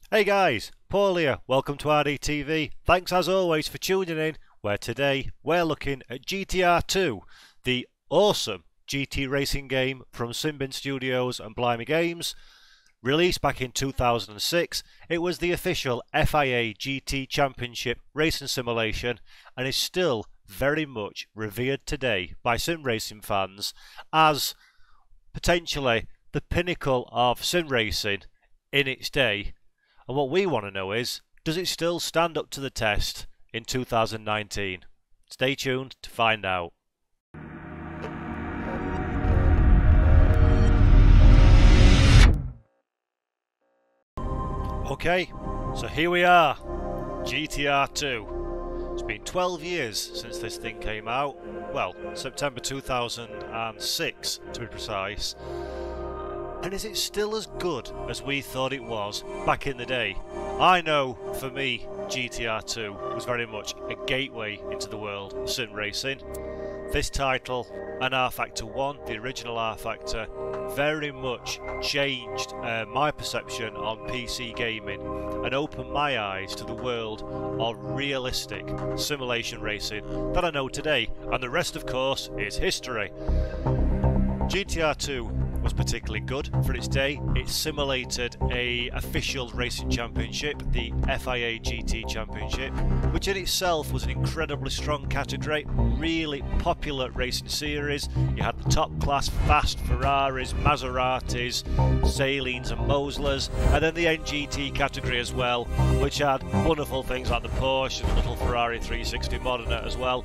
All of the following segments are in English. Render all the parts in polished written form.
Hey guys, Paul here, welcome to RDTV. Thanks as always for tuning in, where today we're looking at GTR2, the awesome GT racing game from Simbin Studios and Blimey Games. Released back in 2006, it was the official FIA GT Championship racing simulation and is still very much revered today by sim racing fans as potentially the pinnacle of sim racing in its day. And what we want to know is, does it still stand up to the test in 2019? Stay tuned to find out. Okay, so here we are, GTR2. It's been 12 years since this thing came out. Well, September 2006 to be precise. And is it still as good as we thought it was back in the day? I know, for me, GTR2 was very much a gateway into the world of sim racing. This title and R-Factor 1, the original R-Factor, very much changed my perception on PC gaming and opened my eyes to the world of realistic simulation racing that I know today. And the rest, of course, is history. GTR2 was particularly good for its day. It simulated a official racing championship, the FIA GT Championship, which in itself was an incredibly strong category, really popular racing series. You had the top class fast Ferraris, Maseratis, Salines and Moslers, and then the NGT category as well, which had wonderful things like the Porsche and the little Ferrari 360 Modena as well.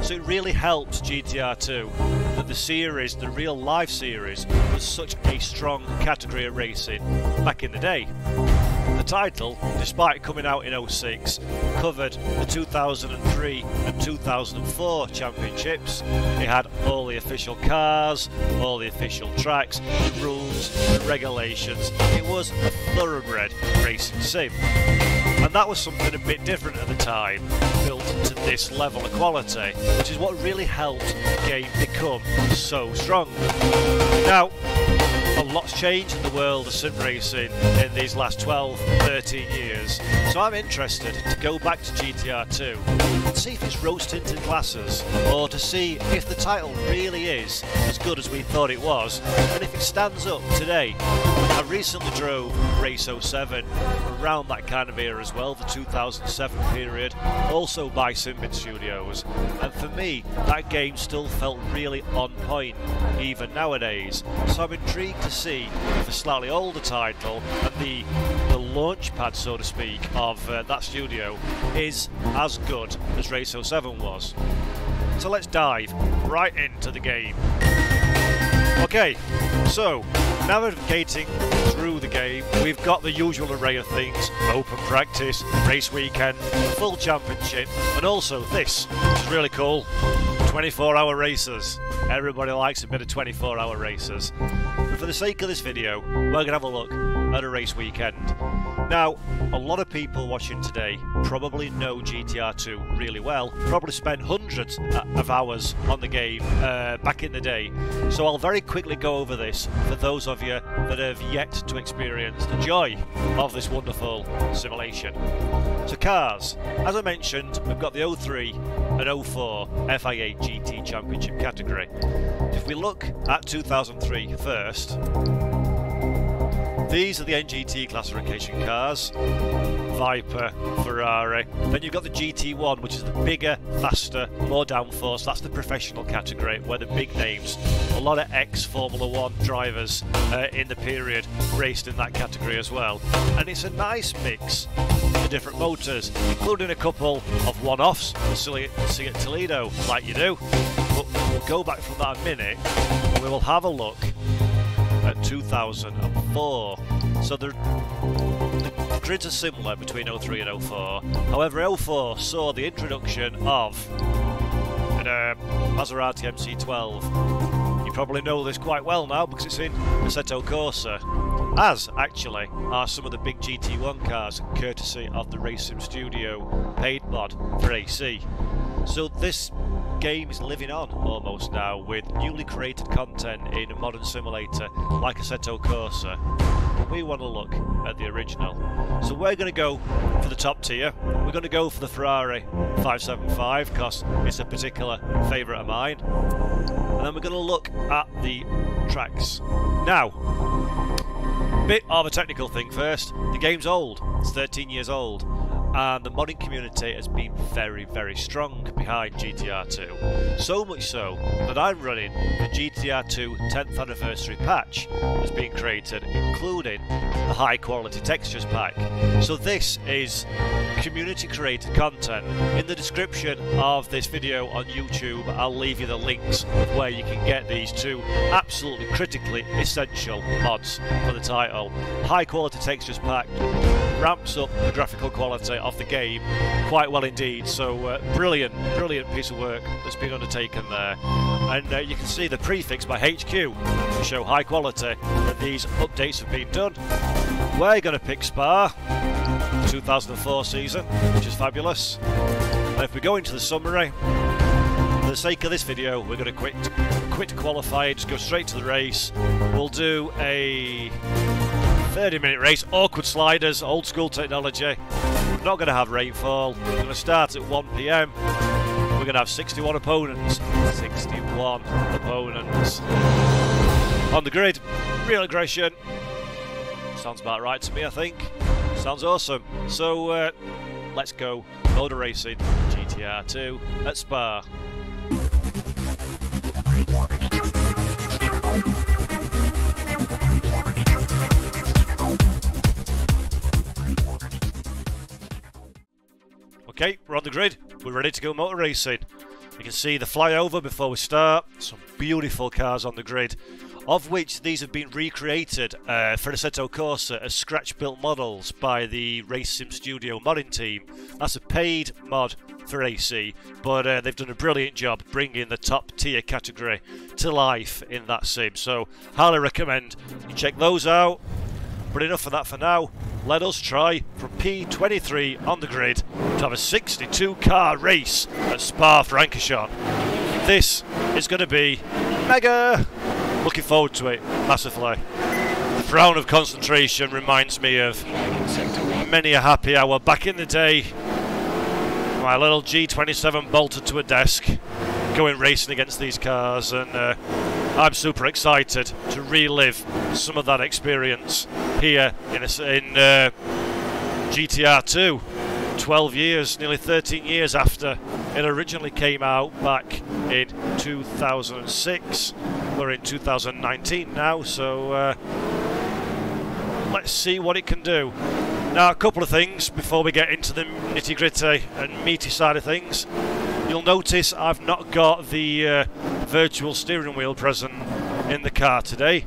So it really helped GTR2 that the series, the real life series, was such a strong category of racing back in the day. The title, despite coming out in 06, covered the 2003 and 2004 championships. It had all the official cars, all the official tracks, the rules, the regulations. It was a thoroughbred racing sim. And that was something a bit different at the time, built to this level of quality, which is what really helped the game become so strong. Now, a lot's changed in the world of sim racing in these last 12-13 years, so I'm interested to go back to GTR2 and see if it's rose-tinted glasses, or to see if the title really is as good as we thought it was, and if it stands up today. I recently drove Race 07 around that kind of era as well, the 2007 period, also by Simbin Studios, and for me that game still felt really on point even nowadays, so I'm intrigued to see if a slightly older title and the launch pad, so to speak, of that studio is as good as Race 07 was. So let's dive right into the game. Okay, so navigating through the game, we've got the usual array of things: open practice, race weekend, full championship, and also this, which is really cool, 24-hour races. Everybody likes a bit of 24-hour races. But for the sake of this video, we're going to have a look at a race weekend. Now, a lot of people watching today probably know GTR2 really well, probably spent hundreds of hours on the game back in the day. So I'll very quickly go over this for those of you that have yet to experience the joy of this wonderful simulation. So cars, as I mentioned, we've got the 03 and 04 FIA GT Championship category. If we look at 2003 first, these are the NGT classification cars, Viper, Ferrari. Then you've got the GT1, which is the bigger, faster, more downforce. That's the professional category, where the big names, a lot of ex-Formula 1 drivers in the period raced in that category as well. And it's a nice mix of different motors, including a couple of one-offs. We'll see at Toledo, like you do. But we'll go back from that a minute, and we will have a look at 2004. So the grids are similar between 03 and 04. However, 04 saw the introduction of a Maserati MC12. You probably know this quite well now because it's in Assetto Corsa, as actually are some of the big GT1 cars, courtesy of the Racing Studio paid mod for AC. So this game is living on almost now with newly created content in a modern simulator like Assetto Corsa. We want to look at the original. So we're going to go for the top tier. We're going to go for the Ferrari 575 because it's a particular favourite of mine. And then we're going to look at the tracks. Now, bit of a technical thing first. The game's old. It's 13 years old. And the modding community has been very, very strong behind GTR2. So much so that I'm running the GTR2 10th anniversary patch that's been created, including the high quality textures pack. So this is community created content. In the description of this video on YouTube, I'll leave you the links where you can get these two absolutely critically essential mods for the title. High quality textures pack ramps up the graphical quality of the game quite well indeed, so brilliant piece of work that's been undertaken there. And you can see the prefix by HQ to show high quality that these updates have been done. We're going to pick Spa, 2004 season, which is fabulous. And if we go into the summary, for the sake of this video, we're going to quit qualify, just go straight to the race. We'll do a 30-minute race, awkward sliders, old school technology. We're not going to have rainfall. We're going to start at 1 PM. We're going to have 61 opponents. 61 opponents on the grid. Real aggression. Sounds about right to me, I think. Sounds awesome. So let's go. Motor racing, GTR2 at Spa. Okay, we're on the grid, we're ready to go motor racing. You can see the flyover before we start, some beautiful cars on the grid, of which these have been recreated for Assetto Corsa as scratch-built models by the Race Sim Studio modding team. That's a paid mod for AC, but they've done a brilliant job bringing the top tier category to life in that sim, so highly recommend you check those out. But enough of that for now. Let us try from P23 on the grid to have a 62 car race at Spa-Francorchamps. This is going to be mega. Looking forward to it massively. The frown of concentration reminds me of many a happy hour back in the day. My little G27 bolted to a desk, going racing against these cars, and I'm super excited to relive some of that experience here in GTR2. 12 years, nearly 13 years after it originally came out back in 2006. We're in 2019 now, so let's see what it can do. Now, a couple of things before we get into the nitty-gritty and meaty side of things. You'll notice I've not got the virtual steering wheel present in the car today.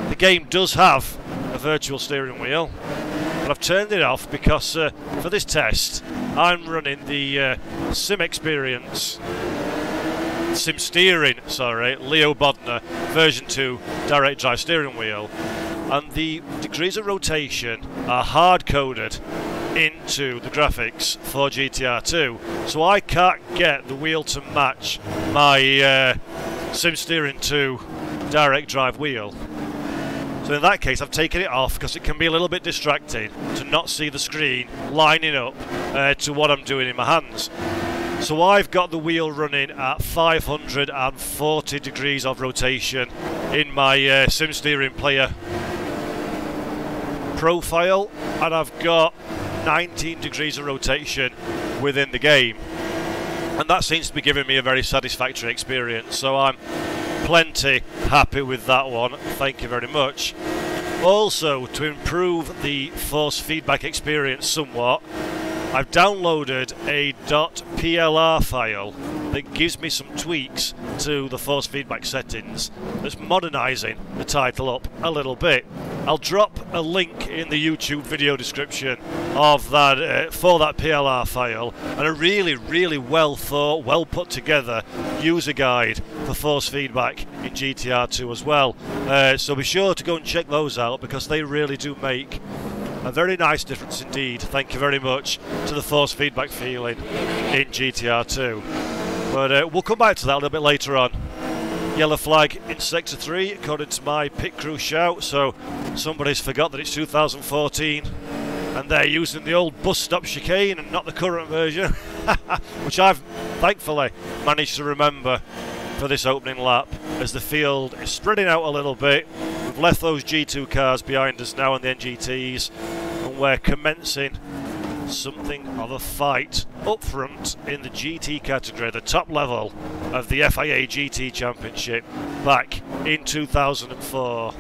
The game does have a virtual steering wheel, but I've turned it off because for this test I'm running the Sim Steering, Leo Bodner version 2 direct drive steering wheel, and the degrees of rotation are hard coded into the graphics for GTR2, so I can't get the wheel to match my Sim Steering 2 direct drive wheel. So in that case I've taken it off because it can be a little bit distracting to not see the screen lining up to what I'm doing in my hands. So I've got the wheel running at 540 degrees of rotation in my Sim Steering player profile, and I've got 19 degrees of rotation within the game, and that seems to be giving me a very satisfactory experience, so I'm plenty happy with that one, thank you very much. Also, to improve the force feedback experience somewhat, I've downloaded a .plr file that gives me some tweaks to the force feedback settings that's modernising the title up a little bit. I'll drop a link in the YouTube video description of that for that PLR file, and a really well thought, well put together user guide for force feedback in GTR2 as well. So be sure to go and check those out because they really do make a very nice difference indeed. Thank you very much to the force feedback feeling in GTR2. But we'll come back to that a little bit later on. Yellow flag in Sector 3 according to my pit crew shout, so somebody's forgot that it's 2014. and they're using the old bus stop chicane and not the current version, which I've thankfully managed to remember for this opening lap, as the field is spreading out a little bit. We've left those G2 cars behind us now and the NGTs, and we're commencing something of a fight up front in the GT category, the top level of the FIA GT Championship back in 2004,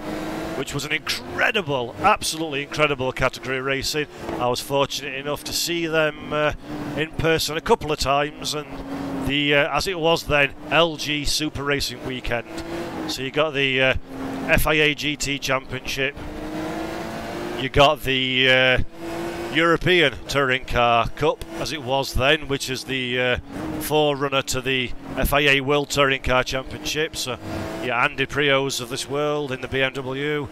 which was an incredible, absolutely incredible category racing. I was fortunate enough to see them in person a couple of times, and the as it was then, LG Super Racing Weekend. So you got the FIA GT Championship, you got the European Touring Car Cup, as it was then, which is the forerunner to the FIA World Touring Car Championship. So, yeah, Andy Prios of this world in the BMW.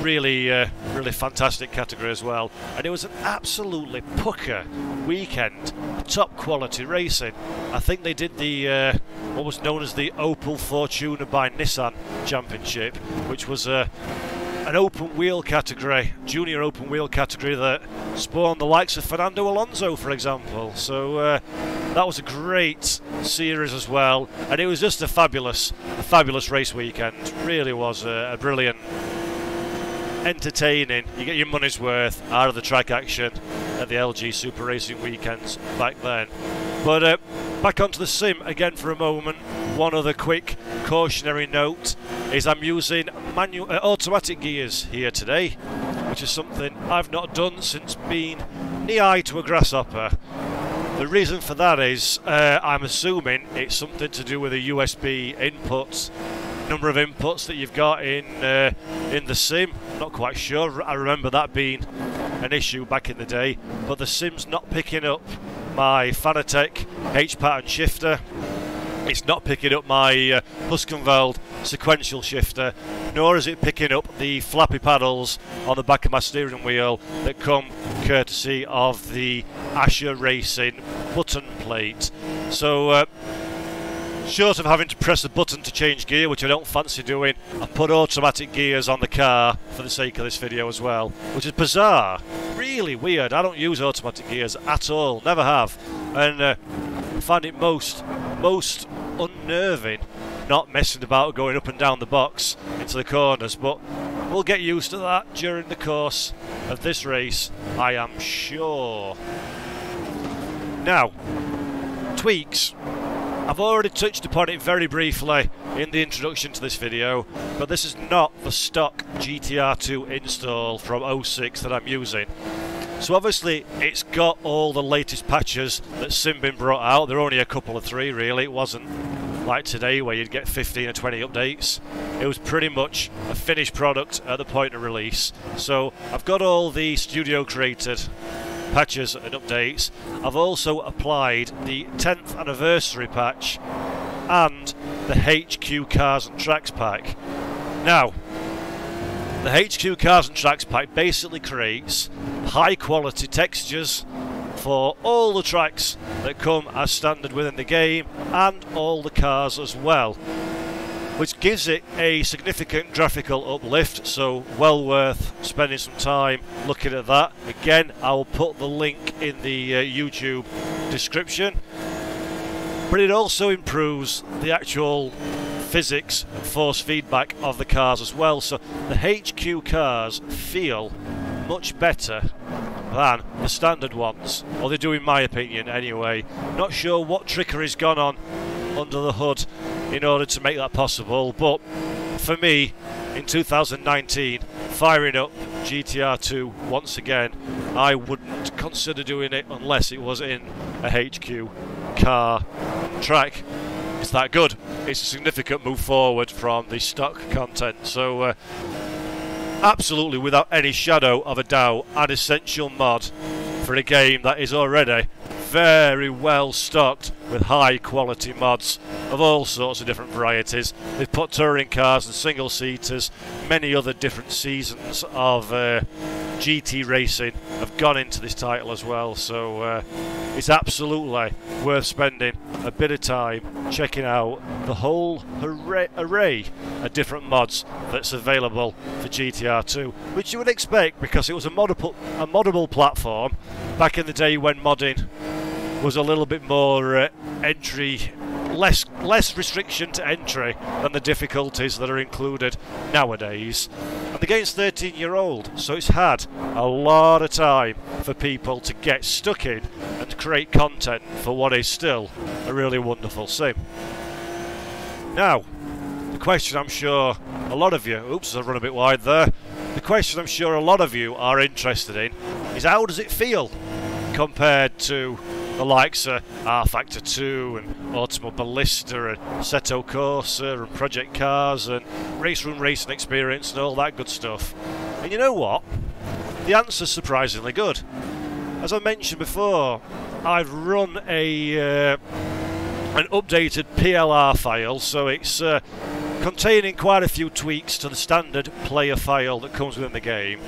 Really, really fantastic category as well. And it was an absolutely pucker weekend, top quality racing. I think they did the what was known as the Opel Fortuna by Nissan Championship, which was an open wheel category, junior open wheel category that spawned the likes of Fernando Alonso, for example. So that was a great series as well, and it was just a fabulous race weekend. Really was a brilliant, entertaining. You get your money's worth out of the track action at the LG Super Racing weekends back then. But back onto the sim again for a moment. One other quick cautionary note is I'm using automatic gears here today, which is something I've not done since being knee-high to a grasshopper. The reason for that is I'm assuming it's something to do with the USB inputs, number of inputs that you've got in the sim. Not quite sure. I remember that being an issue back in the day, but the sim's not picking up my Fanatec H-pattern shifter. It's not picking up my Huskenveld sequential shifter, nor is it picking up the flappy paddles on the back of my steering wheel that come courtesy of the Asher Racing button plate. So short of having to press a button to change gear, which I don't fancy doing, I put automatic gears on the car for the sake of this video as well, which is bizarre, really weird. I don't use automatic gears at all, never have, and I find it most unnerving not messing about going up and down the box into the corners, but we'll get used to that during the course of this race, I am sure. Now, tweaks. I've already touched upon it very briefly in the introduction to this video, but this is not the stock GTR2 install from 06 that I'm using. So obviously it's got all the latest patches that Simbin brought out. There are only a couple of 3 really. It wasn't like today where you'd get 15 or 20 updates. It was pretty much a finished product at the point of release. So I've got all the studio created patches and updates. I've also applied the 10th anniversary patch and the HQ Cars and Tracks pack. Now, the HQ Cars and Tracks pack basically creates high quality textures for all the tracks that come as standard within the game and all the cars as well, which gives it a significant graphical uplift, so well worth spending some time looking at that. Again, I will put the link in the YouTube description, but it also improves the actual physics and force feedback of the cars as well, so the HQ cars feel much better than the standard ones, or they do in my opinion anyway. Not sure what trickery's gone on under the hood in order to make that possible, but for me in 2019, firing up GTR2 once again, I wouldn't consider doing it unless it was in a HQ car track. It's that good. It's a significant move forward from the stock content, so absolutely without any shadow of a doubt an essential mod for a game that is already very well stocked with high quality mods of all sorts of different varieties. They've put touring cars and single seaters, many other different seasons of GT racing have gone into this title as well, so it's absolutely worth spending a bit of time checking out the whole array of different mods that's available for GTR2, which you would expect because it was a moddable platform back in the day when modding was a little bit more less restriction to entry than the difficulties that are included nowadays. And the game's 13-year-old, so it's had a lot of time for people to get stuck in and create content for what is still a really wonderful sim. Now, the question I'm sure a lot of you, oops, I've run a bit wide there, the question I'm sure a lot of you are interested in is how does it feel compared to the likes of R-Factor 2 and Automobilista and Assetto Corsa and Project Cars and Race Room Racing Experience and all that good stuff. And you know what? The answer's surprisingly good. As I mentioned before, I've run an updated PLR file, so it's containing quite a few tweaks to the standard player file that comes within the game,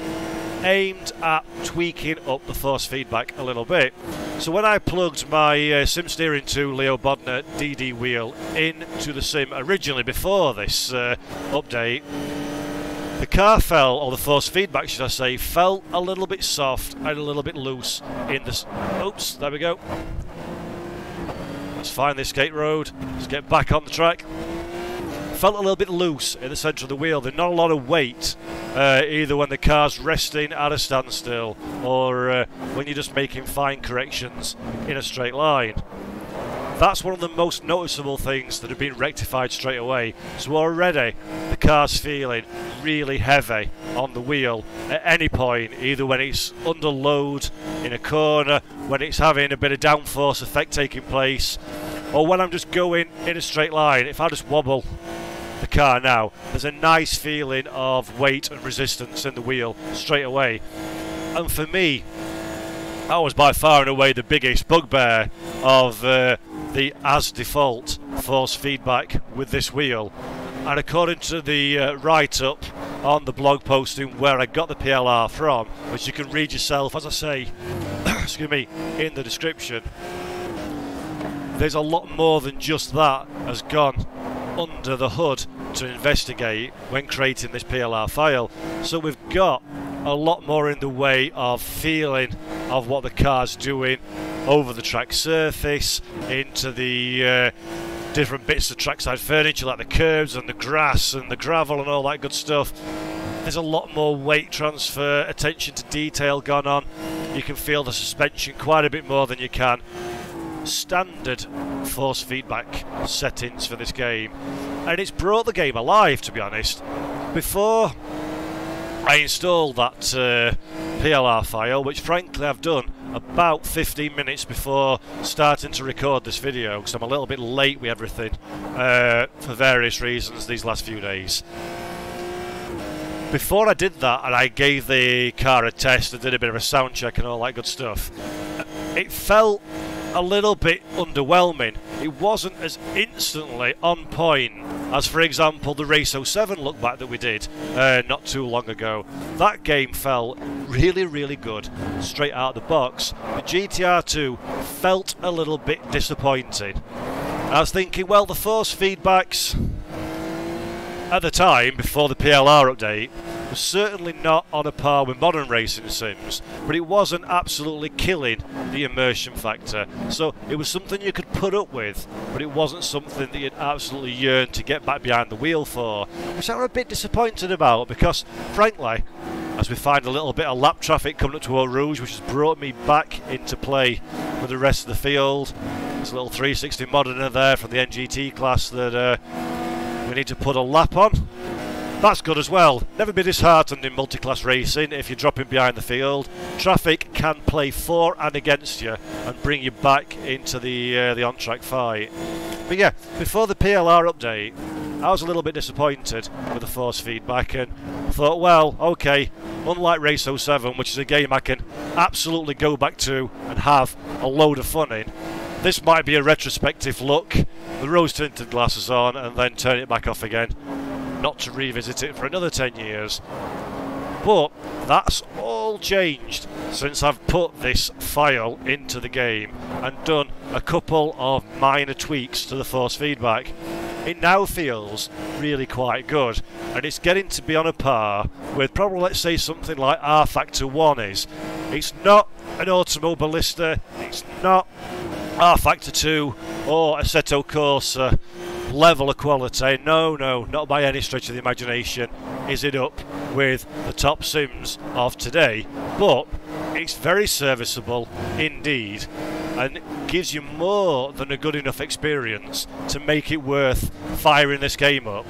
aimed at tweaking up the force feedback a little bit. So when I plugged my SimSteering 2 Leo Bodner DD wheel into the sim originally before this update, the car felt, or the force feedback should I say, felt a little bit soft and a little bit loose in the... Oops, there we go. Let's find this skate road. Let's get back on the track. Felt a little bit loose in the centre of the wheel. There's not a lot of weight, either when the car's resting at a standstill or when you're just making fine corrections in a straight line. That's one of the most noticeable things that have been rectified straight away. So already the car's feeling really heavy on the wheel at any point, either when it's under load in a corner, when it's having a bit of downforce effect taking place, or when I'm just going in a straight line. If I just wobble the car now, there's a nice feeling of weight and resistance in the wheel straight away. And for me, that was by far and away the biggest bugbear of the as default force feedback with this wheel. And according to the write-up on the blog posting where I got the PLR from, which you can read yourself, as I say, excuse me, in the description, there's a lot more than just that has gone under the hood to investigate when creating this PLR file. So we've got a lot more in the way of feeling of what the car's doing over the track surface, into the different bits of trackside furniture like the curbs and the grass and the gravel and all that good stuff. There's a lot more weight transfer, attention to detail gone on. You can feel the suspension quite a bit more than you can standard force feedback settings for this game, and it's brought the game alive, to be honest. Before I installed that PLR file, which frankly I've done about 15 minutes before starting to record this video because I'm a little bit late with everything for various reasons these last few days. Before I did that and I gave the car a test and did a bit of a sound check and all that good stuff, it felt a little bit underwhelming. It wasn't as instantly on point as, for example, the Race 07 look back that we did not too long ago. That game felt really, really good straight out of the box. The GTR2 felt a little bit disappointing. I was thinking, well, the force feedbacks at the time, before the PLR update, was certainly not on a par with modern racing sims, but it wasn't absolutely killing the immersion factor. So it was something you could put up with, but it wasn't something that you'd absolutely yearn to get back behind the wheel for, which I'm a bit disappointed about because, frankly, as we find a little bit of lap traffic coming up to Eau Rouge, which has brought me back into play with the rest of the field. There's a little 360 Modena there from the NGT class that we need to put a lap on. That's good as well. Never be disheartened in multi-class racing if you're dropping behind the field. Traffic can play for and against you and bring you back into the on-track fight. But yeah, before the PLR update, I was a little bit disappointed with the force feedback and thought, well, okay, unlike Race 07, which is a game I can absolutely go back to and have a load of fun in, this might be a retrospective look, the rose-tinted glasses on, and then turn it back off again, not to revisit it for another 10 years. But that's all all changed since I've put this file into the game and done a couple of minor tweaks to the force feedback. It now feels really quite good, and it's getting to be on a par with probably, let's say, something like R Factor 1 is. It's not an Automobilista, it's not R Factor 2 or Assetto Corsa level of quality. No, not by any stretch of the imagination is it up with the top sims of today, but it's very serviceable indeed, and gives you more than a good enough experience to make it worth firing this game up.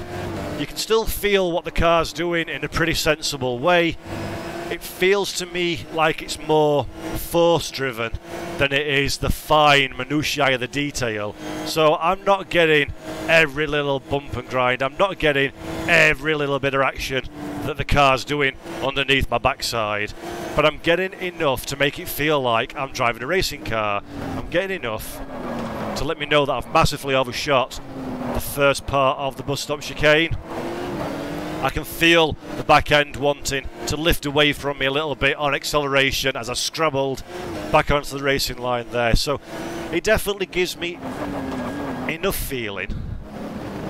You can still feel what the car's doing in a pretty sensible way. It feels to me like it's more force driven than it is the fine minutiae of the detail. So I'm not getting every little bump and grind, I'm not getting every little bit of action that the car's doing underneath my backside, but I'm getting enough to make it feel like I'm driving a racing car. I'm getting enough to let me know that I've massively overshot the first part of the bus stop chicane. I can feel the back end wanting to lift away from me a little bit on acceleration as I scrabbled back onto the racing line there. So it definitely gives me enough feeling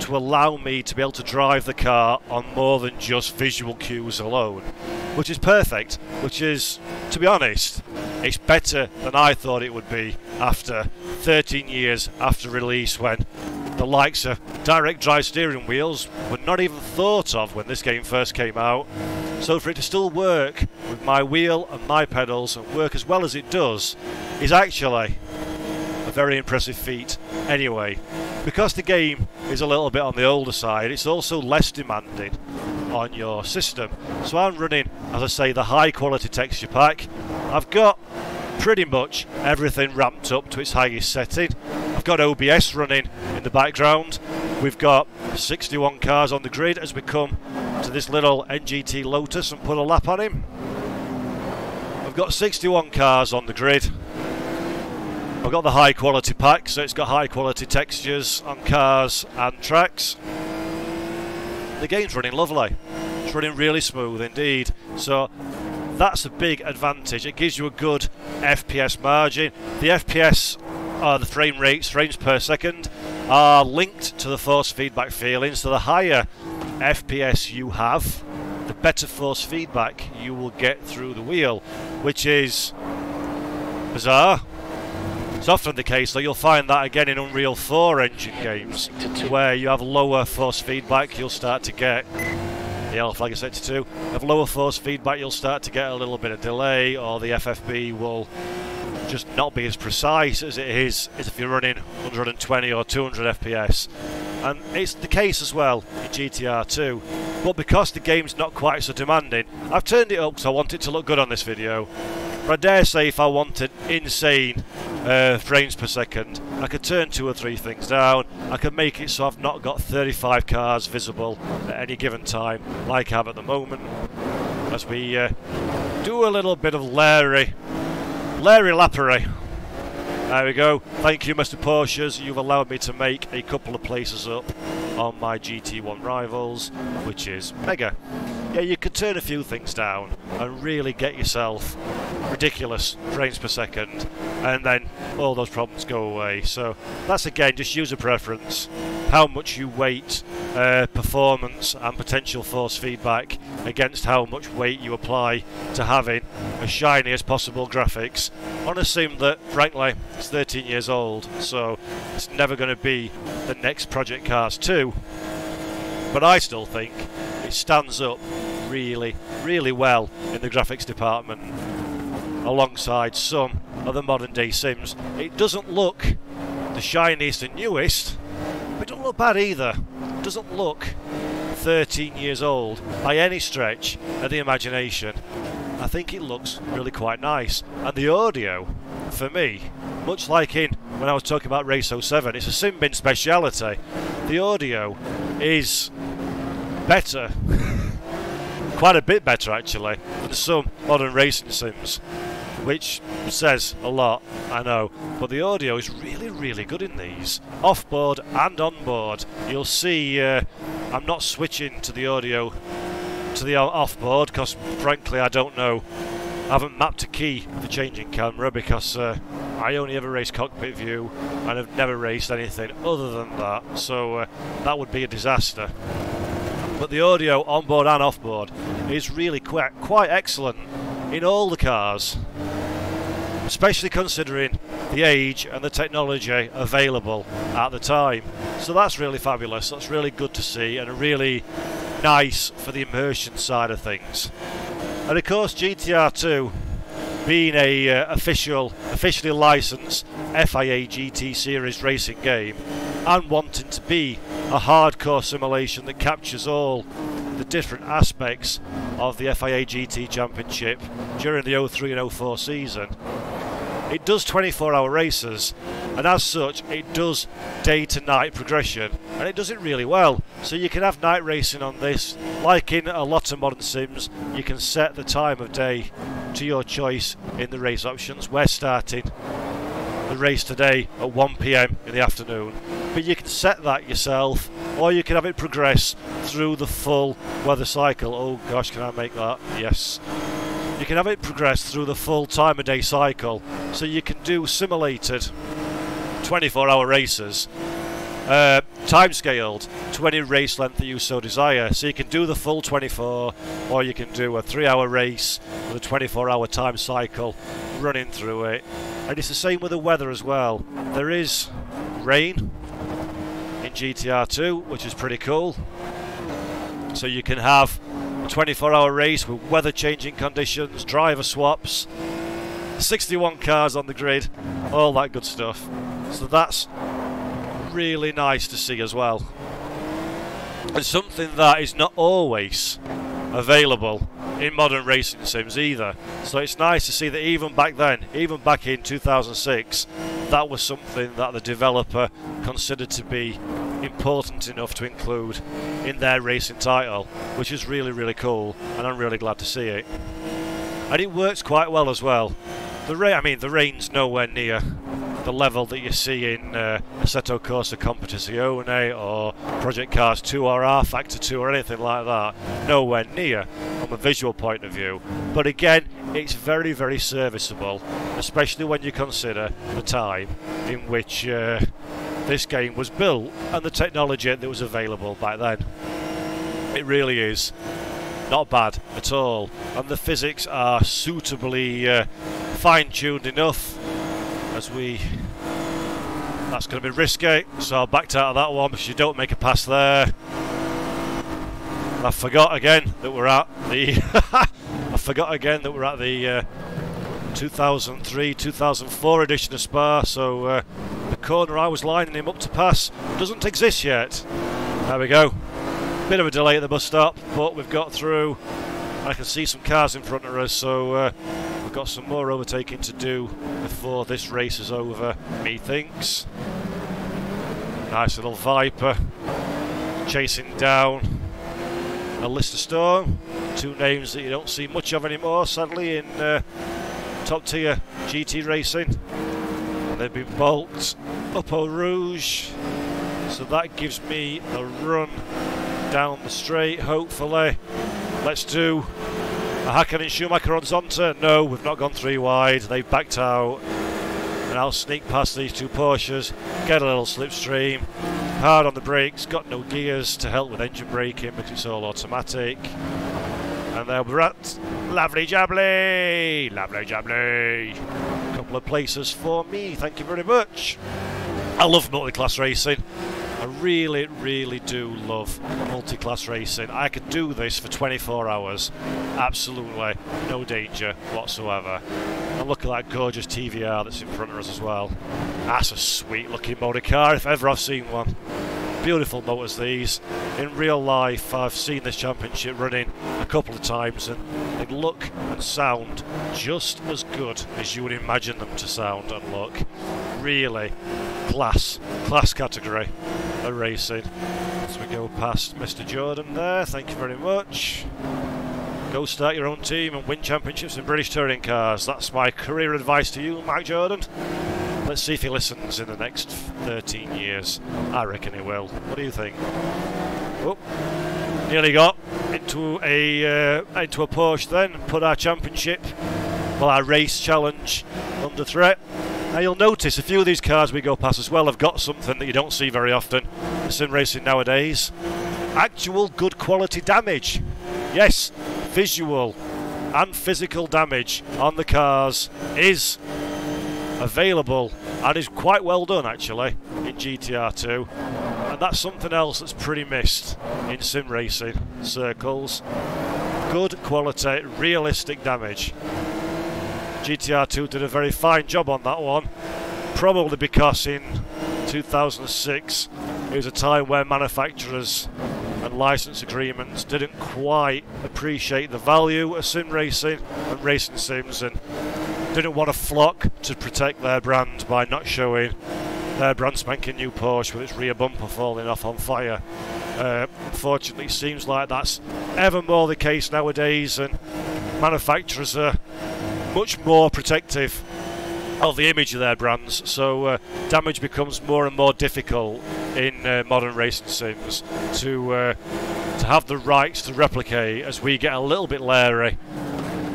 to allow me to be able to drive the car on more than just visual cues alone, which is perfect, which is, to be honest, it's better than I thought it would be after 13 years after release, when the likes of direct drive steering wheels were not even thought of when this game first came out. So for it to still work with my wheel and my pedals and work as well as it does is actually a very impressive feat. Anyway, because the game is a little bit on the older side, it's also less demanding on your system. So I'm running, as I say, the high quality texture pack. I've got pretty much everything ramped up to its highest setting. I've got OBS running in the background. We've got 61 cars on the grid as we come to this little NGT Lotus and put a lap on him. I've got 61 cars on the grid. I've got the high quality pack, so it's got high quality textures on cars and tracks. The game's running lovely. It's running really smooth indeed. So that's a big advantage. It gives you a good FPS margin. The FPS, the frame rates, frames per second, are linked to the force feedback feeling. So the higher FPS you have, the better force feedback you will get through the wheel, which is bizarre. It's often the case, though. You'll find that again in Unreal 4 engine games, where you have lower force feedback, you'll start to get the yellow flag is set to 2. Of lower force feedback, you'll start to get a little bit of delay, or the FFB will just not be as precise as it is if you're running 120 or 200 FPS. And it's the case as well in GTR2. But because the game's not quite so demanding, I've turned it up because I want it to look good on this video. But I dare say if I wanted insane frames per second, I could turn 2 or 3 things down. I could make it so I've not got 35 cars visible at any given time like I have at the moment, as we do a little bit of Larry lappery. There we go. Thank you, Mr. Porsches. You've allowed me to make a couple of places up on my GT1 rivals, which is mega. Yeah, you could turn a few things down and really get yourself ridiculous frames per second, and then all those problems go away. So that's, again, just user preference, how much you weight performance and potential force feedback against how much weight you apply to having as shiny as possible graphics on a sim that, frankly, is 13 years old, so it's never going to be the next Project Cars 2. But I still think it stands up really, really well in the graphics department alongside some of the modern day sims. It doesn't look the shiniest and newest, but it doesn't look bad either. It doesn't look 13 years old by any stretch of the imagination. I think it looks really quite nice. And the audio, for me, much like when I was talking about Race 07, it's a sim bin speciality. The audio is better, quite a bit better actually, than some modern racing sims, which says a lot, I know, but the audio is really, really good in these, off-board and on-board. You'll see I'm not switching to the audio to the off-board because, frankly, I don't know haven't mapped a key for changing camera because I only ever race cockpit view and have never raced anything other than that, so that would be a disaster. But the audio onboard and offboard is really quite excellent in all the cars, especially considering the age and the technology available at the time. So that's really fabulous, that's really good to see, and really nice for the immersion side of things. And of course GTR2, being a officially licensed FIA GT Series racing game, and wanting to be a hardcore simulation that captures all the different aspects of the FIA GT Championship during the 03 and 04 season, it does 24-hour races, and as such it does day to night progression, and it does it really well. So you can have night racing on this, like in a lot of modern sims. You can set the time of day to your choice in the race options. We're starting the race today at 1 PM in the afternoon, but you can set that yourself, or you can have it progress through the full weather cycle. Oh gosh, can I make that? Yes. You can have it progress through the full time of day cycle, so you can do simulated 24-hour races, time scaled to any race length that you so desire. So you can do the full 24, or you can do a 3-hour race with a 24-hour time cycle running through it. And it's the same with the weather as well. There is rain in GTR2, which is pretty cool. So you can have a 24-hour race with weather changing conditions, driver swaps, 61 cars on the grid, all that good stuff. So that's really nice to see as well. And something that is not always available in modern racing sims either. So it's nice to see that even back then, even back in 2006, that was something that the developer considered to be important enough to include in their racing title, which is really, really cool, and I'm really glad to see it. And it works quite well as well. The rain's nowhere near the level that you see in Assetto Corsa Competizione or Project Cars 2 or R Factor 2 or anything like that. Nowhere near from a visual point of view. But again, it's very, very serviceable, especially when you consider the time in which this game was built and the technology that was available back then. It really is not bad at all, and the physics are suitably fine-tuned enough. That's going to be risky, so I backed out of that one because you don't make a pass there. And I forgot again that we're at the 2003-2004 edition of Spa. So the corner I was lining him up to pass doesn't exist yet. There we go. Bit of a delay at the bus stop, but we've got through. I can see some cars in front of us, so we've got some more overtaking to do before this race is over, methinks. Nice little Viper chasing down a Lister Storm, two names that you don't see much of anymore, sadly, in top tier GT racing. And they've been bulked up Eau Rouge, so that gives me a run down the straight, hopefully. Let's do a Hakkinen and Schumacher on Zonta. No, we've not gone 3 wide. They've backed out. And I'll sneak past these two Porsches, get a little slipstream. Hard on the brakes, got no gears to help with engine braking because it's all automatic. And there we're at Lovely Jubbly! Lovely Jubbly! A couple of places for me, thank you very much. I love multi-class racing. I really, really do love multi-class racing. I could do this for 24 hours. Absolutely no danger whatsoever. And look at that gorgeous TVR that's in front of us as well. That's a sweet looking motor car if ever I've seen one. Beautiful motors these. In real life I've seen this championship running a couple of times and they look and sound just as good as you would imagine them to sound and look. Really class category of racing. As we go past Mr. Jordan there, thank you very much. Go start your own team and win championships in British touring cars. That's my career advice to you, Mike Jordan. Let's see if he listens in the next 13 years. I reckon he will. What do you think? Oh, nearly got into a Porsche then. Put our championship well, our race challenge under threat. Now you'll notice a few of these cars we go past as well have got something that you don't see very often in sim racing nowadays. Actual good quality damage. Yes, visual and physical damage on the cars is available and is quite well done actually in GTR2, and that's something else that's pretty missed in sim racing circles. Good quality, realistic damage. GTR2 did a very fine job on that one, probably because in 2006 it was a time where manufacturers and license agreements didn't quite appreciate the value of sim racing and racing sims, and didn't want to flock to protect their brand by not showing their brand spanking new Porsche with its rear bumper falling off on fire. Unfortunately, it seems like that's ever more the case nowadays, and manufacturers are much more protective of the image of their brands, so damage becomes more and more difficult in modern racing sims to have the rights to replicate, as we get a little bit leery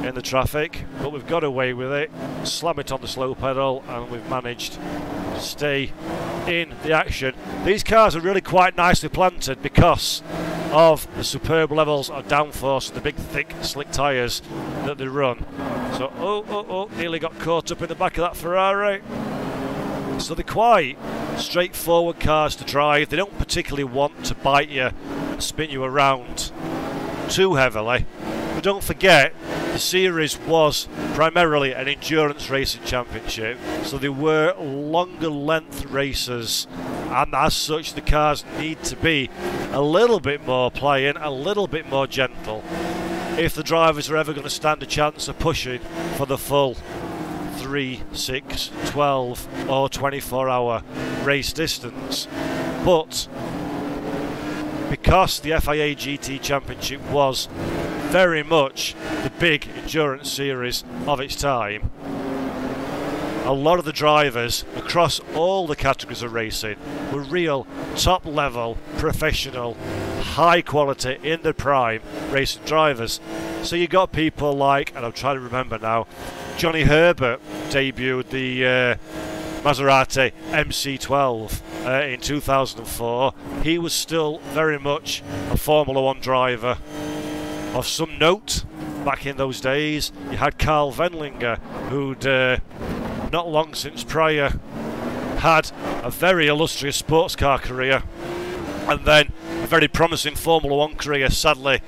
in the traffic, but we've got away with it, slam it on the slow pedal, and we've managed to stay in the action. These cars are really quite nicely planted because of the superb levels of downforce and the big thick slick tyres that they run. So nearly got caught up in the back of that Ferrari. So they're quite straightforward cars to drive. They don't particularly want to bite you and spin you around too heavily. But don't forget, the series was primarily an endurance racing championship, so they were longer length races, and as such the cars need to be a little bit more pliant, a little bit more gentle, if the drivers are ever going to stand a chance of pushing for the full 3, 6, 12 or 24 hour race distance. But because the FIA GT Championship was very much the big endurance series of its time, a lot of the drivers across all the categories of racing were real top level, professional, high quality, in their prime racing drivers. So you got people like, and I'm trying to remember now, Johnny Herbert debuted the Maserati MC12 in 2004. He was still very much a Formula 1 driver of some note back in those days. You had Carl Wendlinger, who'd not long since prior had a very illustrious sports car career, and then a very promising Formula 1 career, sadly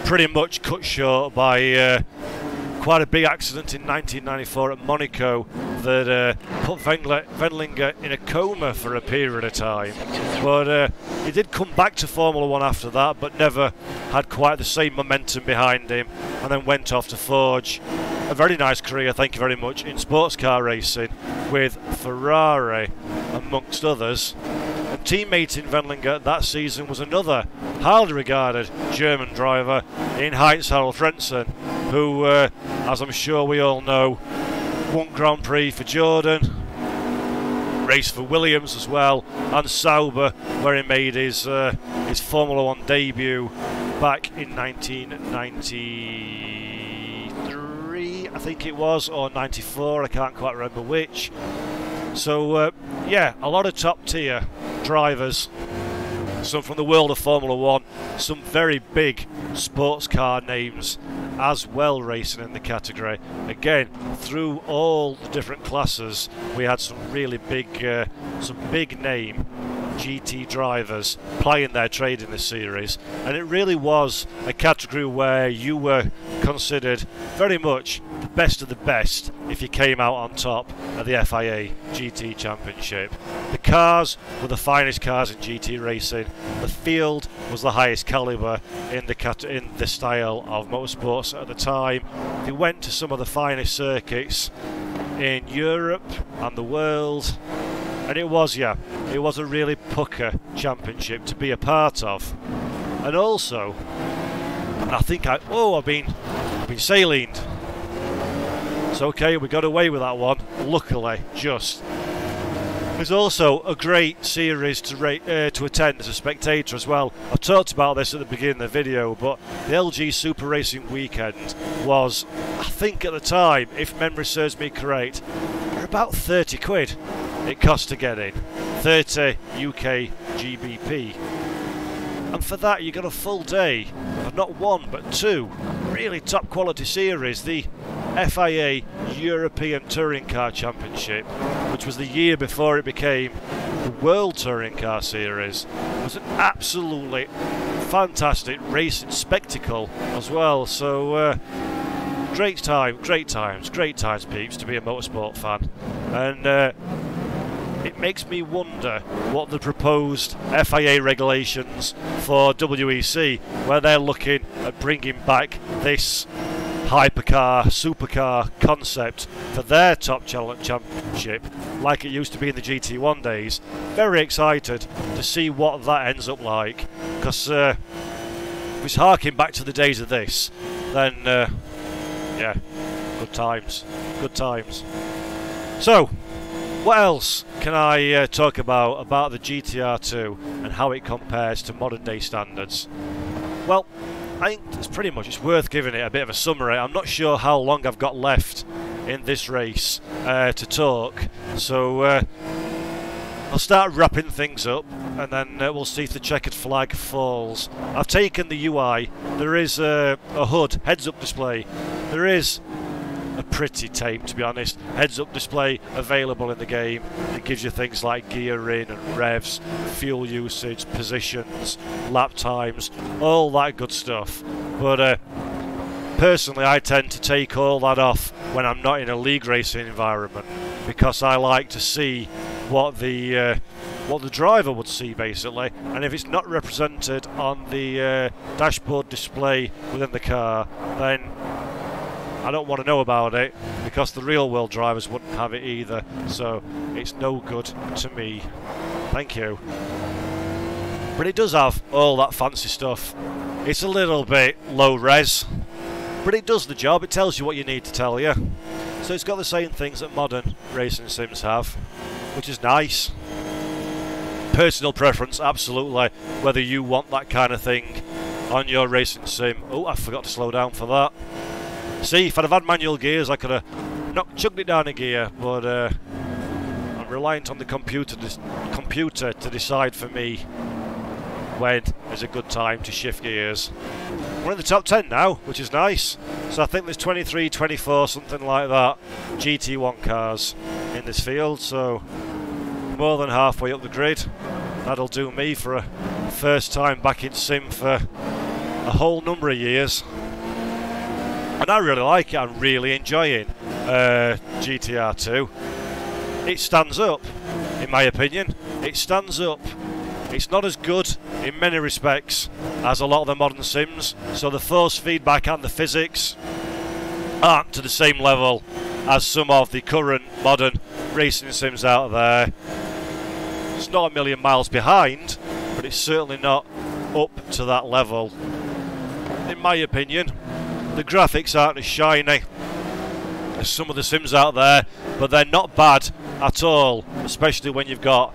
pretty much cut short by quite a big accident in 1994 at Monaco that put Wendlinger in a coma for a period of time. But he did come back to Formula 1 after that, but never had quite the same momentum behind him, and then went off to forge a very nice career, thank you very much, in sports car racing with Ferrari amongst others. And teammating Wendlinger that season was another highly regarded German driver in Heinz-Harald Frentzen, who, as I'm sure we all know, won Grand Prix for Jordan, raced for Williams as well, and Sauber, where he made his Formula 1 debut back in 1993, I think it was, or 94, I can't quite remember which. So yeah, a lot of top tier drivers, some from the world of Formula 1, some very big sports car names as well racing in the category. Again, through all the different classes, we had some really big name GT drivers plying their trade in this series, and it really was a category where you were considered very much the best of the best if you came out on top of the FIA GT Championship. The cars were the finest cars in GT racing, the field was the highest calibre in the style of motorsports at the time. They went to some of the finest circuits in Europe and the world, and it was a really pucker championship to be a part of. And also, I think I've been saline. It's okay, we got away with that one, luckily, just. It was also a great series to attend as a spectator as well. I talked about this at the beginning of the video, but the LG Super Racing Weekend was I think at the time, if memory serves me correct, they're about 30 quid it cost to get in. 30 UK GBP. And for that you got a full day of not one but two really top quality series. The FIA European Touring Car Championship, which was the year before it became the World Touring Car Series, was an absolutely fantastic racing spectacle as well. So great times peeps, to be a motorsport fan. And it makes me wonder what the proposed FIA regulations for WEC, where they're looking at bringing back this hypercar, supercar concept for their top championship, like it used to be in the GT1 days. Very excited to see what that ends up like, because if it's harking back to the days of this, then yeah, good times. So, what else can I talk about the GTR2 and how it compares to modern day standards? Well, I think it's worth giving it a bit of a summary. I'm not sure how long I've got left in this race to talk, so I'll start wrapping things up, and then we'll see if the checkered flag falls. I've taken the UI. There is a HUD, heads-up display. There is a pretty tame, to be honest, heads-up display available in the game. It gives you things like gear in and revs, fuel usage, positions, lap times, all that good stuff. But personally, I tend to take all that off when I'm not in a league racing environment, because I like to see what the driver would see, basically. And if it's not represented on the dashboard display within the car, then I don't want to know about it, because the real world drivers wouldn't have it either, so it's no good to me. Thank you. But it does have all that fancy stuff. It's a little bit low res, but it does the job. It tells you what you need to tell you. So it's got the same things that modern racing sims have, which is nice. Personal preference, absolutely, whether you want that kind of thing on your racing sim. Oh, I forgot to slow down for that. See, if I'd have had manual gears, I could have chucked it down a gear, but I'm reliant on the computer to decide for me when is a good time to shift gears. We're in the top 10 now, which is nice. So I think there's 23, 24, something like that, GT1 cars in this field, so more than halfway up the grid. That'll do me for a first time back in sim for a whole number of years. And I really like it. I'm really enjoying GTR2. It stands up, in my opinion. It stands up. It's not as good in many respects as a lot of the modern sims, so the force feedback and the physics aren't to the same level as some of the current modern racing sims out there. It's not a million miles behind, but it's certainly not up to that level, in my opinion. The graphics aren't as shiny as some of the sims out there, but they're not bad at all, especially when you've got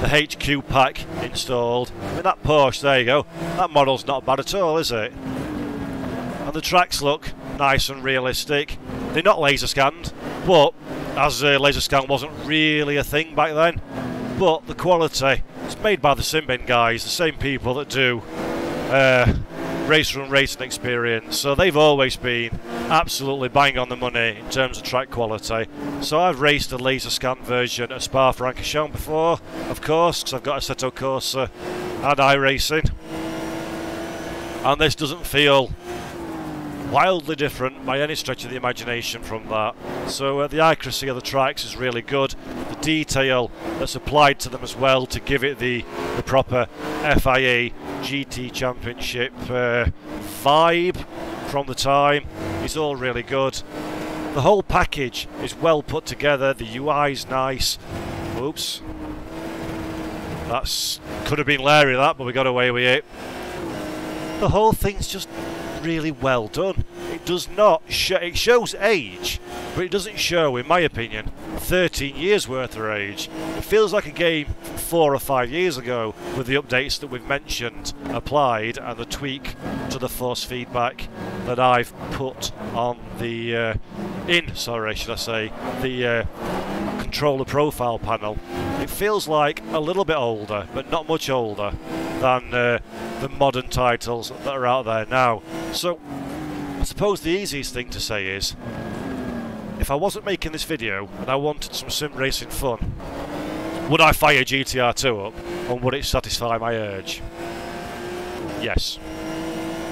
the HQ pack installed. I mean, that Porsche, there you go, that model's not bad at all, is it? And the tracks look nice and realistic. They're not laser scanned, but as laser scan wasn't really a thing back then. But the quality, it's made by the Simbin guys, the same people that do Racer and Racing Experience, so they've always been absolutely bang on the money in terms of track quality. So I've raced a laser scan version of Spa-Francorchamps before, of course, because I've got Assetto Corsa and iRacing, and this doesn't feel wildly different by any stretch of the imagination from that. So the accuracy of the tracks is really good. The detail that's applied to them as well to give it the proper FIA GT Championship vibe from the time is all really good. The whole package is well put together. The UI's nice. Oops. That's could have been Larry, that, but we got away with it. The whole thing's just really well done. It does not show, it shows age, but it doesn't show, in my opinion, 13 years worth of age. It feels like a game from 4 or 5 years ago, with the updates that we've mentioned applied and the tweak to the force feedback. that I've put on the the controller profile panel, it feels like a little bit older, but not much older than the modern titles that are out there now. So I suppose the easiest thing to say is, if I wasn't making this video and I wanted some sim racing fun, would I fire GTR2 up, and would it satisfy my urge? Yes.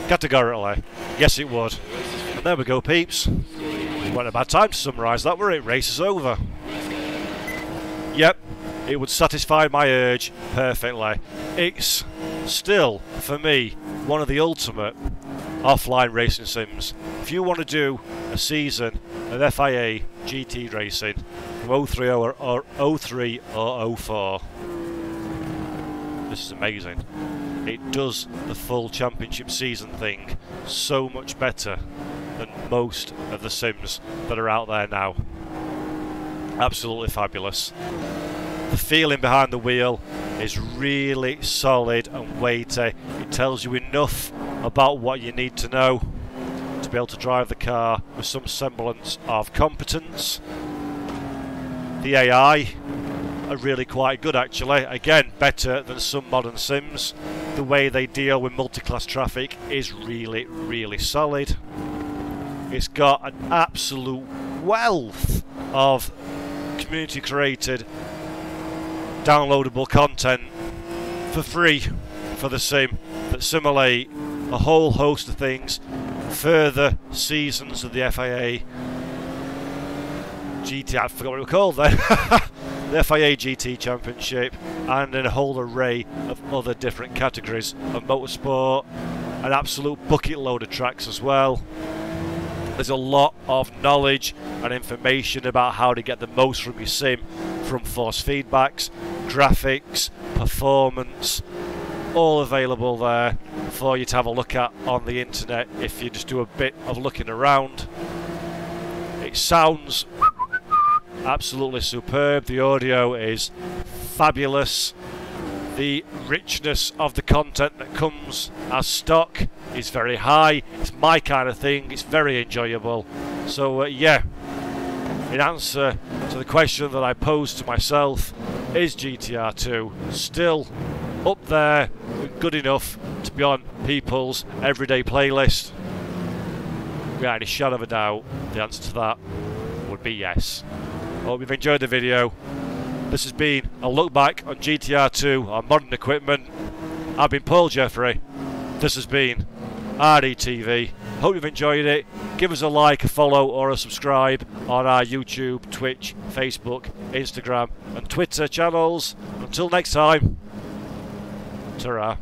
Categorically, yes it would. And there we go, peeps. Wasn't a bad time to summarise that, were it? Race is over. Yep, it would satisfy my urge perfectly. It's still, for me, one of the ultimate offline racing sims. If you want to do a season of FIA GT racing from 03 or 04, this is amazing. It does the full championship season thing so much better than most of the sims that are out there now. Absolutely fabulous. The feeling behind the wheel is really solid and weighty. It tells you enough about what you need to know to be able to drive the car with some semblance of competence. The AI are really quite good actually. Again, better than some modern sims. The way they deal with multi-class traffic is really, really solid. It's got an absolute wealth of community created downloadable content for free for the sim that simulate a whole host of things, further seasons of the FIA GT, I forgot what it was called then, the FIA GT Championship, and in a whole array of other different categories of motorsport, an absolute bucket load of tracks as well. There's a lot of knowledge and information about how to get the most from your sim, from force feedbacks, graphics, performance, all available there for you to have a look at on the internet if you just do a bit of looking around. It sounds absolutely superb. The audio is fabulous. The richness of the content that comes as stock is very high. It's my kind of thing. It's very enjoyable. So yeah, in answer to the question that I posed to myself, is GTR2 still up there, good enough to be on people's everyday playlist? Without any shadow of a doubt, the answer to that would be yes. Hope you've enjoyed the video. This has been a look back on GTR2 on modern equipment. I've been Paul Jeffrey. This has been RDTV. Hope you've enjoyed it. Give us a like, a follow or a subscribe on our YouTube, Twitch, Facebook, Instagram and Twitter channels. Until next time, ta-ra.